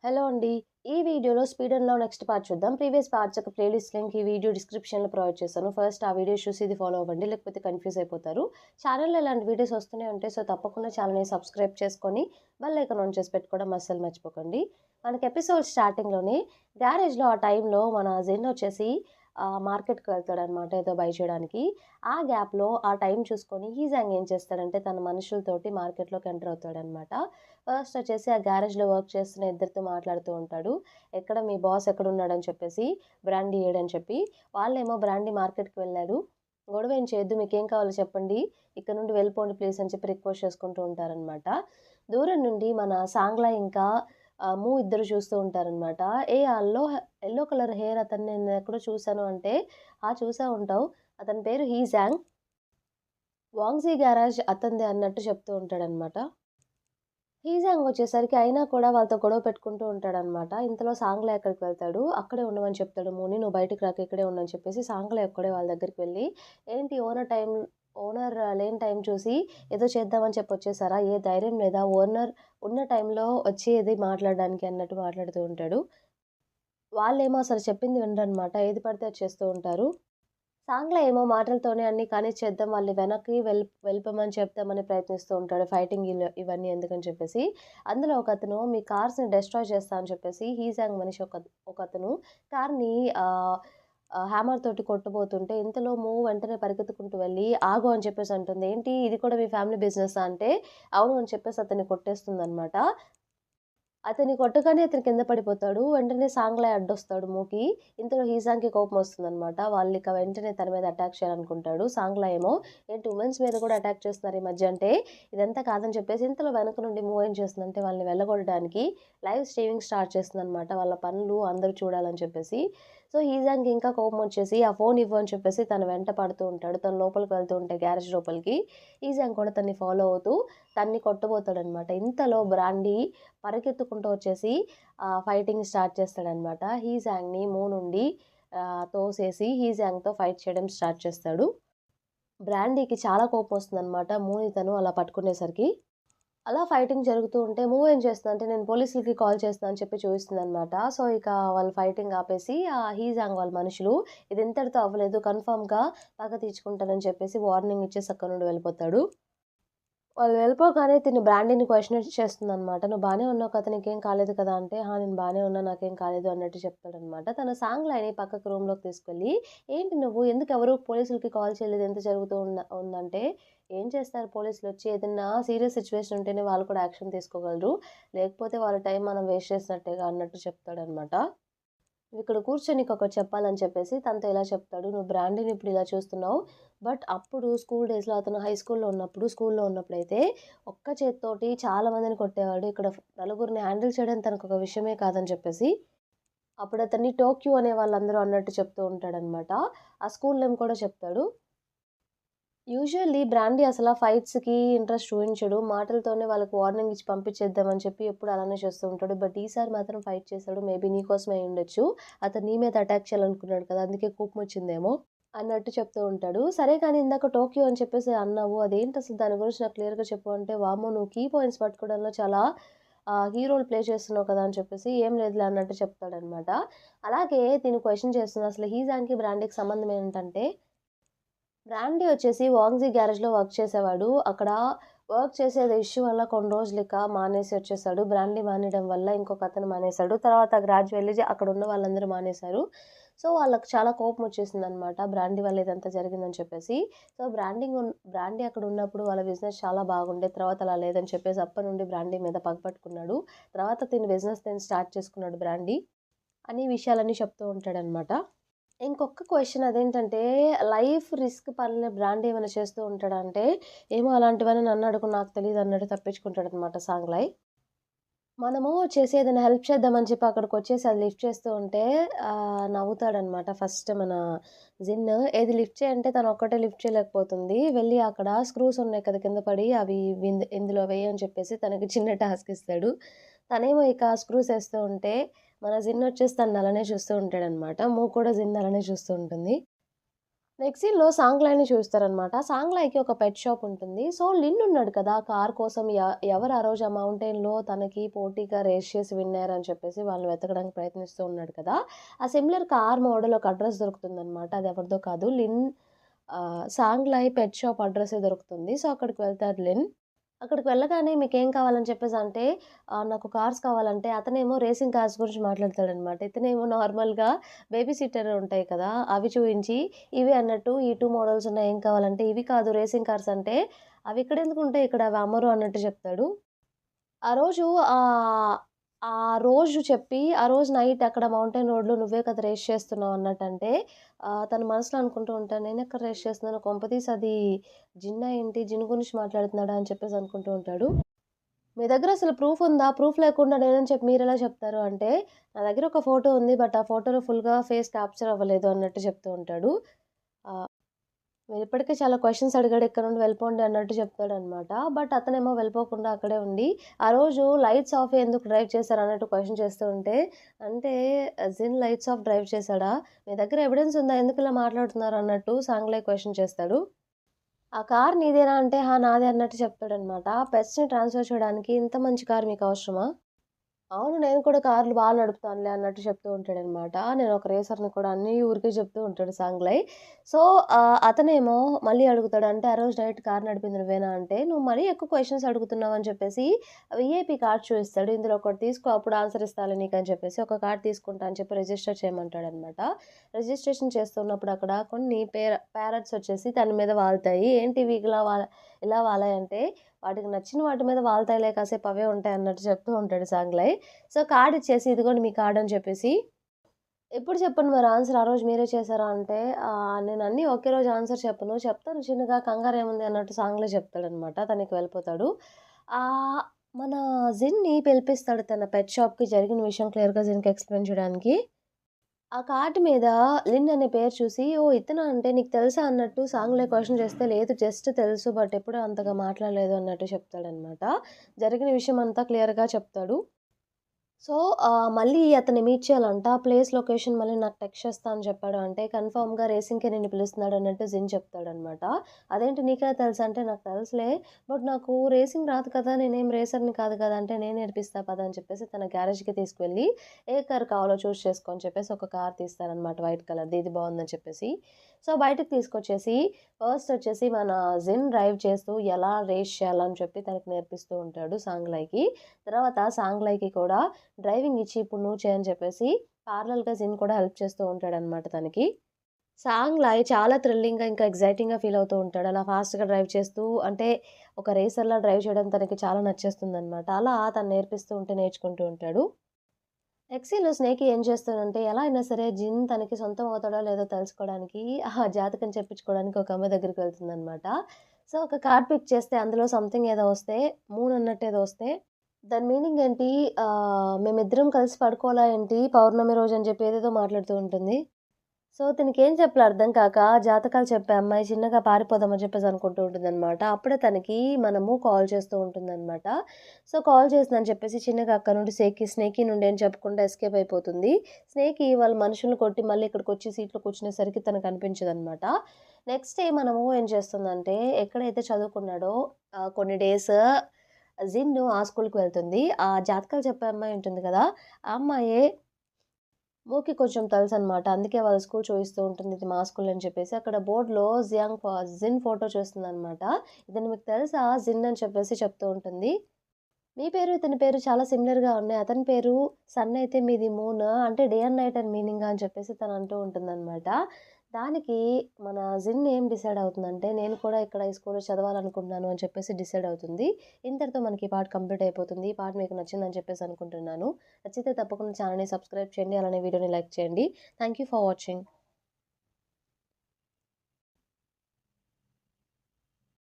Hello అండి. ఈ వీడియోలో speed and love next part చూద్దాం. ప్రీవియస్ పార్ట్స్ యొక్క ప్లేలిస్ట్ లింక్ ఈ వీడియో డిస్క్రిప్షన్‌లో ప్రొవైడ్ చేశాను. ఫస్ట్ ఆ వీడియో చూసి ఇది ఫాలో అవ్వండి. లేకపోతే కన్‌ఫ్యూజ్ అయిపోతారు. ఛానెల్‌లో ఇలాంటి వీడియోస్ వస్తూనే ఉంటాయి. సో, తప్పకుండా ఛానెల్‌ని సబ్స్క్రైబ్ చేసుకొని బెల్ ఐకాన్ ఆన్ చేసి పెట్టుకోవడం అస్సలు మర్చిపోకండి. మనకి ఎపిసోడ్ స్టార్టింగ్‌లోనే గ్యారేజ్‌లో ఆ టైంలో మన జెన్ వచ్చేసి మార్కెట్‌కి వెళ్తాడనమాట ఏదో బై చేయడానికి. ఆ గ్యాప్‌లో ఆ టైం చూసుకొని హీజాంగ్ ఏం చేస్తాడంటే తన మనుషులతోటి మార్కెట్‌లోకి ఎంటర్ అవుతాడనమాట. ఫస్ట్ వచ్చేసి ఆ గ్యారేజ్‌లో వర్క్ చేస్తున్న ఇద్దరితో మాట్లాడుతూ ఉంటాడు. ఎక్కడ మీ బాస్ ఎక్కడున్నాడని చెప్పేసి, బ్రాండీ ఏడని చెప్పి. వాళ్ళేమో బ్రాండీ మార్కెట్‌కి వెళ్ళాడు. గొడవ ఏం చేయొద్దు మీకేం కావాలో చెప్పండి. ఇక్కడ నుండి వెళ్ళిపోండి ప్లీజ్ అని చెప్పి రిక్వెస్ట్ చేసుకుంటూ ఉంటారనమాట. దూరం నుండి మన సాంగ్లా ఇంకా ఇద్దరు చూస్తూ ఉంటారనమాట. యెల్లో కలర్ హెయిర్ అతన్ని నేనెక్కడో చూసాను అంటే, "ఆ! చూసే ఉంటావు. అతని పేరు హీజాంగ్. వాంగ్‌జీ గ్యారేజ్ అతనిదే" అన్నట్టు చెప్తూ ఉంటాడనమాట. హీజాంగ్ వచ్చేసరికి అయినా కూడా వాళ్ళతో గొడవ పెట్టుకుంటూ ఉంటాడనమాట. ఇంతలో సాంగ్లే ఎక్కడికి వెళ్తాడు. అక్కడే ఉండమని చెప్తాడు మూని. "నువ్వు బయటికి రాకు ఇక్కడే ఉండు" అని చెప్పేసి సాంగ్లే ఒక్కడే వాళ్ళ దగ్గరికి వెళ్లి, "ఏంటి ఓనర్ లేని టైం చూసి ఏదో చేద్దామని చెప్పి వచ్చేసారా? ఏ ధైర్యం లేదా? ఓనర్ ఉన్న టైంలో వచ్చి ఇది మాట్లాడడానికి" అన్నట్టు మాట్లాడుతూ ఉంటాడు. వాళ్ళేమో అసలు చెప్పింది వినరనమాట. ఏది పడితే అది చేస్తూ ఉంటారు. సాంగ్‌లో ఏమో మాటలతోనే అన్నీ కానిచ్చేద్దాం. వాళ్ళు వెనక్కి వెళ్ళిపోమని చెప్దామని ప్రయత్నిస్తూ ఉంటాడు. ఫైటింగ్ ఇవన్నీ ఎందుకని చెప్పేసి. అందులో ఒకతను మీ కార్స్‌ని డెస్ట్రాయ్ చేస్తా అని చెప్పేసి హీజాంగ్ మనిషి ఒకతను కార్‌ని ఆహ్, ఆహ్, హ్యామర్ తోటి కొట్టబోతుంటే ఇంతలో వెంటనే పరిగెత్తుకుంటూ వెళ్ళి ఆగు అని చెప్పేసి అంటుంది. ఏంటి ఇది కూడా మీ ఫ్యామిలీ బిజినెస్సా అంటే, అవును అని చెప్పేసి అతన్ని కొట్టేస్తుందనమాట. అతన్ని కొట్టగానే అతను కింద పడిపోతాడు. వెంటనే సాంగ్‌లయ్య అడ్డొస్తాడు మూకి. ఇంతలో హీజాంగ్‌కి కోపమొస్తుందనమాట. వాళ్ళిక వెంటనే తన మీద అటాక్ చేయాలనుకుంటాడు. సాంగ్‌లయ్య ఏమో ఏంటి వుమెన్స్ మీద కూడా అటాక్ చేస్తున్నారు ఈ మధ్య అంటే, ఇదంతా కాదని చెప్పేసి ఇంతలో వెనక నుండి ఏం చేస్తుందంటే వాళ్ళని వెళ్ళగొట్టడానికి లైవ్ స్ట్రీమింగ్ స్టార్ట్ చేస్తుందనమాట. వాళ్ళ పనులు అందరూ చూడాలని చెప్పేసి. సో, హీజాంగ్‌కి ఇంకా కోపమొచ్చేసి ఆ ఫోన్ ఇవ్వు అని చెప్పేసి తన వెంట పడుతూ ఉంటాడు. తను లోపలికి వెళ్తూ ఉంటే గ్యారేజ్ లోపలికి, హీజాంగ్ కూడా తనని ఫాలో అవుతూ తన్ని కొట్టబోతాడనమాట. ఇంతలో బ్రాండీ పరిగెత్తుకుంటూ వచ్చేసి ఫైటింగ్ స్టార్ట్ చేస్తాడనమాట. హీజాంగ్‌ని నుండి తోసేసి హీజాంగ్‌తో ఫైట్ చేయడం స్టార్ట్ చేస్తాడు. బ్రాండీకి చాలా కోపమొస్తుందనమాట. మూని తను అలా పట్టుకునేసరికి. అలా ఫైటింగ్ జరుగుతూ ఉంటే ఏం చేస్తుందంటే నేను పోలీసులకి కాల్ చేస్తా అని చెప్పి చూపిస్తుందనమాట. సో, ఇక వాళ్ళు ఫైటింగ్ ఆపేసి హీజాంగ్ వాళ్ళ మనుషులు ఇది ఇంతటితో అవ్వలేదు కన్ఫర్మ్‌గా పగ తీర్చుకుంటానని చెప్పేసి వార్నింగ్ ఇచ్చేసి అక్కడి నుండి వెళ్ళిపోతాడు. వాళ్ళు వెళ్ళిపోగానే తిను బ్రాండీని క్వెషన్ చేస్తుందనమాట. "నువ్వు బానే ఉన్నావు కదా! నీకేం కాలేదు కదా!" అంటే, "ఆ! నేను బానే ఉన్నా. నాకేం కాలేదు" అన్నట్టు చెప్తాడనమాట. తన సాంగ్‌లైని పక్కకు రూమ్‌లోకి తీసుకెళ్ళి, "ఏంటి నువ్వు ఎందుకు ఎవరు పోలీసులకి కాల్ చేయలేదు? ఎంత జరుగుతూ ఉందంటే, "ఏం చేస్తారు పోలీసులొచ్చి ఏదన్నా సీరియస్ సిట్యుయేషన్ ఉంటేనే వాళ్ళు కూడా యాక్షన్ తీసుకోగలరు. లేకపోతే వాళ్ళ టైం మనం వేస్ట్ చేసినట్టేగా" అన్నట్టు చెప్తాడనమాట. ఇక్కడ కూర్చొని నీకొకటి చెప్పాలని చెప్పేసి తనతో ఇలా చెప్తాడు. "నువ్వు బ్రాండీని ఇప్పుడు ఇలా చూస్తున్నావు. బట్ అప్పుడు స్కూల్ డేస్‌లో అతను హై స్కూల్‌లో ఉన్నప్పుడైతే ఒక్క చేత్తోటి చాలా మందిని కొట్టేవాడు. ఇక్కడ నలుగురిని హ్యాండిల్ చేయడం తనకొక విషయమే కాదని" చెప్పేసి అప్పుడు అతన్ని టోక్యో అనే వాళ్ళందరూ అన్నట్టు చెప్తూ ఉంటాడనమాట. ఆ స్కూల్ నేమ్ కూడా చెప్తాడు. యూజువల్లీ బ్రాండీ అసల ఫైట్స్‌కి ఇంట్రెస్ట్ చూయించడు. మాటలతోనే వాళ్ళకి వార్నింగ్ ఇచ్చి పంపించేద్దామని చెప్పి ఎప్పుడు అలానే చేస్తూ ఉంటాడు. బట్ ఈసారి మాత్రం ఫైట్ చేసాడు. మేబీ నీకోసమే అయ్యుండొచ్చు. అతను నీ మీద అటాక్ చేయాలనుకున్నాడు కదా! అందుకే కోపమొచ్చిందేమో అన్నట్టు చెప్తూ ఉంటాడు. సరే కానీ ఇందాక టోక్యో అని చెప్పేసి అన్నావు. అదేంటసలు దాని గురించి నాకు క్లియర్‌గా చెప్పు అంటే, వామ్మో! నువ్వు కీ పాయింట్స్ పట్టుకోవడంలో చాలా రోల్ ప్లే చేస్తున్నావు కదా! అని చెప్పేసి ఏం లేదులే అన్నట్టు చెప్తాడనమాట. అలాగే తిను క్వెషన్ చేస్తుంది. అసలు హీజాంగ్‌కి, బ్రాండీకి సంబంధం ఏంటంటే బ్రాండీ వచ్చేసి వాంగ్జీ గ్యారేజ్‌లో వర్క్ చేసేవాడు. అక్కడ వర్క్ చేసేది ఇష్యూ వల్ల కొన్ని రోజులిక మానేసి వచ్చేసాడు. బ్రాండీ మానేయడం వల్ల ఇంకొకతను మానేసాడు. తర్వాత గ్రాడ్యుయల్లీ అక్కడున్న వాళ్ళందరూ మానేశారు. సో, వాళ్ళకి చాలా కోపమొచ్చేసిందనమాట. బ్రాండీ వల్ల ఇదంతా జరిగిందని చెప్పేసి. సో, బ్రాండీ అక్కడున్నప్పుడు వాళ్ళ బిజినెస్ చాలా బాగుండే. తర్వాత అలా లేదని చెప్పేసి అప్పటి నుండి బ్రాండీ మీద పగ పట్టుకున్నాడు. తర్వాత తిను స్టార్ట్ చేసుకున్నాడు బ్రాండీ అని విషయాలన్నీ చెప్తూ ఉంటాడనమాట. ఇంకొక క్వెషన్ అదేంటంటే, లైఫ్ రిస్క్ పనులు బ్రాండ్ ఏమైనా చేస్తూ ఉంటాడా అంటే, ఏమో అలాంటివన్నీ నన్నడుగు నాకు తెలీదన్నట్టు తప్పించుకుంటాడనమాట సాంగ్‌లై. మనము చేసి ఏదైనా హెల్ప్ చేద్దామని చెప్పి అక్కడికొచ్చేసి అది లిఫ్ట్ చేస్తూ ఉంటే నవ్వుతాడనమాట ఫస్ట్ మన జిన్. ఏది లిఫ్ట్ చేయంటే తనొక్కటే లిఫ్ట్ చేయలేకపోతుంది. వెళ్ళి అక్కడ స్క్రూస్ ఉన్నాయి కదా! కింద పడి అవి ఇందులో వెయ్యి అని చెప్పేసి తనకి చిన్న టాస్క్ ఇస్తాడు. తనేమో ఇక స్క్రూస్ ఏస్తూ ఉంటే, మన జిన్ వచ్చేసి తనని అలానే చూస్తూ ఉంటాడనమాట. కూడా జిన్ అలానే చూస్తూ ఉంటుంది. నెక్స్ట్ సీన్‌లో సాంగ్‌లైని చూస్తారనమాట. సాంగ్‌లైకి ఒక పెట్ షాప్ ఉంటుంది. సో, లిన్ ఉన్నాడు కదా! కార్ కోసం ఎవరు ఆ రోజు ఆ మౌంటైన్‌లో తనకి పోటీగా రేస్ చేసి విన్నారని చెప్పేసి వాళ్ళని వెతకడానికి ప్రయత్నిస్తూ ఉన్నాడు కదా! ఆ సిమిలర్ కార్ మోడల్ ఒక అడ్రెస్ దొరుకుతుందనమాట. అది ఎవరిదో కాదు. సాంగ్‌లై పెట్ షాప్ అడ్రెస్సే దొరుకుతుంది. సో, అక్కడికి వెళ్తాడు లిన్. అక్కడికి వెళ్ళగానే మీకేం కావాలని చెప్పేసంటే, నాకు కార్స్ కావాలంటే, అతనేమో రేసింగ్ కార్స్ గురించి మాట్లాడతాడనమాట. ఇతనేమో నార్మల్‌గా బేబీ సిట్టర్ ఉంటాయి కదా! అవి చూయించి, ఇవి అన్నట్టు ఈ 2 మోడల్స్ ఉన్నాయి ఏం కావాలంటే, ఇవి కాదు రేసింగ్ కార్స్ అంటే, అవి ఇక్కడెందుకుంటాయి ఇక్కడ అవి అమ్మరు అన్నట్టు చెప్తాడు. ఆ రోజు ఆ రోజు చెప్పి, ఆ రోజు నైట్ అక్కడ మౌంటైన్ రోడ్‌లో నువ్వే కదా రేస్ చేస్తున్నావు అన్నట్టంటే, తన మనసులో అనుకుంటూ ఉంటాడు. నేనెక్కడ రేస్ చేస్తున్నాను కొంపదీసి అది జిన్నా ఏంటి? జిన్ గురించి మాట్లాడుతున్నాడా? అని చెప్పేసి అనుకుంటూ ఉంటాడు. మీ దగ్గర అసలు ప్రూఫ్ ఉందా? ప్రూఫ్ లేకుండా నేనని చెప్పి మీరెలా చెప్తారు? అంటే, నా దగ్గర ఒక ఫోటో ఉంది. బట్ ఆ ఫోటోలో ఫుల్‌గా ఫేస్ క్యాప్చర్ అవ్వలేదు అన్నట్టు చెప్తూ ఉంటాడు. ఆహ్ మీరిప్పటికే చాలా క్వెషన్స్ అడిగాడు. ఇక్కడ నుండి వెళ్ళిపోండి అన్నట్టు చెప్తాడనమాట. బట్ అతనేమో వెళ్ళిపోకుండా అక్కడే ఉండి, ఆ రోజు లైట్స్ ఆఫే ఎందుకు డ్రైవ్ చేశారన్నట్టు క్వెషన్ చేస్తూ ఉంటే, అంటే జిన్ లైట్స్ ఆఫ్ డ్రైవ్ చేశాడా? మీ దగ్గర ఎవిడెన్స్ ఉందా? ఎందుకిలా మాట్లాడుతున్నారు అన్నట్టు సాంగ్లే క్వెషన్ చేస్తాడు. ఆ కార్ నీదేనా? అంటే, "ఆ! నాదే" అన్నట్టు చెప్తాడనమాట. పెట్స్‌ని ట్రాన్స్‌ఫర్ చేయడానికి ఇంత మంచి కార్ మీకవసరమా? అవును. నేను కూడా కార్లు నడుపుతానులే అన్నట్టు చెప్తూ ఉంటాడనమాట. నేనొక రేసర్‌ని కూడా అని ఊరికే చెప్తూ ఉంటాడు సాంగ్‌లై. సో, అతనేమో మళ్ళీ అడుగుతాడు. అంటే, "ఆ రోజు నైట్ కార్ నడిపింది నువ్వేనా?" అంటే, "నువ్వు మరీ ఎక్కువ క్వెషన్స్ అడుగుతున్నావు" అని చెప్పేసి వీఐపీ కార్డ్ చూయిస్తాడు. "ఇందులో ఒకటి తీసుకో అప్పుడు ఆన్సర్ ఇస్తాలే నీకని" చెప్పేసి ఒక కార్డ్ తీసుకుంటా అని చెప్పి రిజిస్టర్ చేయమంటాడనమాట. రిజిస్ట్రేషన్ చేస్తున్నప్పుడు అక్కడ కొన్ని ప్యారట్స్ వచ్చేసి తన మీద వాలుతాయి. "ఏంటి ఇవి ఇలా వాలాయంటే" వాటికి నచ్చిన వాటి మీద వాళ్తాయిలే కాసేపు అవే ఉంటాయన్నట్టు చెప్తూ ఉంటాడు సాంగ్‌లై. సో, కార్డ్ ఇచ్చేసి ఇదిగోండి మీ కార్డ్ అని చెప్పేసి, ఎప్పుడు చెప్పను మరి ఆన్సర్ ఆ రోజు మీరే చేసారా అంటే, నేను అన్నీ ఒకే రోజు ఆన్సర్ చెప్పను. చెప్తాను చిన్నగా కంగారేముంది అన్నట్టు సాంగ్‌లై చెప్తాడనమాట. తనకి వెళ్ళిపోతాడు. ఆహ్, మన జిన్‌ని పిలిపిస్తాడు తన పెట్ షాప్‌కి జరిగిన విషయం క్లియర్‌గా జిన్‌కి ఎక్స్‌ప్లెయిన్ చేయడానికి. ఆ కార్డ్ మీద లిన్ అనే పేరు చూసి, ఓహ్! ఇతనా అంటే నీకు తెలుసా అన్నట్టు సాంగ్‌లో క్వెషన్ చేస్తే, లేదు జస్ట్ తెలుసు బట్ ఎప్పుడు అంతగా మాట్లాడలేదు అన్నట్టు చెప్తాడనమాట. జరిగిన విషయం అంతా క్లియర్‌గా చెప్తాడు. సో, మళ్ళీ అతన్ని మీట్ చేయాలంట. ప్లేస్, లొకేషన్ మళ్ళీ నాకు టెక్స్ట్ చేస్తా అని చెప్పాడు. అంటే కన్ఫర్మ్‌గా రేసింగ్‌కే నిన్ను పిలుస్తున్నాడన్నట్టు జిన్ చెప్తాడనమాట. అదేంటి నీకెలా తెలుసంటే, నాకు తెలుసులే బట్ నాకు రేసింగ్ రాదు కదా! నేనేం రేసర్‌ని కాదు కదా! అంటే నేను నేర్పిస్తా పద అని చెప్పేసి తన గ్యారేజ్‌కి తీసుకువెళ్ళి ఏ కార్ కావాలో చూస్ చేసుకో అని చెప్పేసి ఒక కార్ తీస్తారనమాట వైట్ కలర్‌ది. ఇది బావుందని చెప్పేసి. సో, బయటకి తీసుకొచ్చేసి ఫస్ట్ వచ్చేసి మన జిన్ డ్రైవ్ చేస్తూ ఎలా రేస్ చేయాలని చెప్పి తనకి నేర్పిస్తూ ఉంటాడు సాంగ్‌లైకి. తర్వాత సాంగ్‌లైకి కూడా డ్రైవింగ్ ఇచ్చి ఇప్పుడు నువ్వు చేయని చెప్పేసి పారలెల్‌గా జిన్ కూడా హెల్ప్ చేస్తూ ఉంటాడనమాట తనకి. సాంగ్‌లాయి చాలా థ్రిల్లింగ్‌గా ఇంకా ఎక్సైటింగ్‌గా ఫీల్ అవుతూ ఉంటాడు. అలా ఫాస్ట్‌గా డ్రైవ్ చేస్తూ అంటే ఒక రేసర్‌లా డ్రైవ్ చేయడం తనకి చాలా నచ్చేస్తుందనమాట. అలా తను నేర్పిస్తూ ఉంటే నేర్చుకుంటూ ఉంటాడు. ఎక్సీలో స్నేకి ఏం చేస్తాడంటే ఎలా అయినా సరే జిన్ తనకి సొంతం అవుతాడో లేదో తెలుసుకోవడానికి జాతకం చెప్పించుకోవడానికి ఒక అమ్మాయి దగ్గరికి వెళ్తుందనమాట. సో, ఒక కార్డ్ పిక్ చేస్తే అందులో సంథింగ్ ఏదో వస్తే మూన్ అన్నట్టు ఏదో వస్తే దాని మీనింగ్ ఏంటి మేమిద్దరం కలిసి పడుకోవాలా ఏంటి పౌర్ణమి రోజు అని చెప్పి ఏదేదో మాట్లాడుతూ ఉంటుంది. సో, తినకేం చెప్పాలో అర్థం కాక జాతకాలు చెప్పే అమ్మాయి చిన్నగా పారిపోదామని చెప్పేసి అనుకుంటూ ఉంటుందనమాట. అప్పుడే తనకి మనము కాల్ చేస్తూ ఉంటుందనమాట. సో, కాల్ చేసిందని చెప్పేసి చిన్నగా అక్కడి నుండి స్నేకీ నుండి అని చెప్పకుండా ఎస్కేప్ అయిపోతుంది. స్నేకీ వాళ్ళ మనుషుల్ని కొట్టి మళ్ళీ ఇక్కడికొచ్చి సీట్‌లో కూర్చునేసరికి తనకు కనిపించదనమాట. నెక్స్ట్ డే మనము ఏం చేస్తుందంటే ఎక్కడైతే చదువుకున్నాడో కొన్ని డేస్ జిన్ను ఆ స్కూల్‌కి వెళ్తుంది. ఆ జాతకాలు చెప్పే అమ్మాయి ఉంటుంది కదా! ఆ అమ్మాయే మూకి కొంచెం తెలుసనమాట. అందుకే వాళ్ళ స్కూల్ చూయిస్తూ ఉంటుంది. ఇది మా స్కూల్ అని చెప్పేసి. అక్కడ బోర్డ్‌లో జిన్ ఫోటో చూస్తుందనమాట. ఇతను మీకు తెలుసా జిన్ అని చెప్పేసి చెప్తూ ఉంటుంది. మీ పేరు, ఇతని పేరు చాలా సిమిలర్‌గా ఉన్నాయి. అతని పేరు సన్ అయితే మీది మూన్. అంటే డే అండ్ నైట్ అని మీనింగా అని చెప్పేసి తను అంటూ ఉంటుందనమాట. దానికి మన జిన్ ఏం డిసైడ్ అవుతుందంటే, నేను కూడా ఇక్కడ ఈ స్కూల్‌లో చదవాలనుకుంటున్నాను అని చెప్పేసి డిసైడ్ అవుతుంది. ఇంతటితో మనకి ఈ పార్ట్ కంప్లీట్ అయిపోతుంది. ఈ పార్ట్ మీకు నచ్చిందని చెప్పేసి అనుకుంటున్నాను. నచ్చితే తప్పకుండా ఛానెల్‌ని సబ్స్క్రైబ్ చేయండి. అలానే వీడియోని లైక్ చేయండి. Thank you for watching.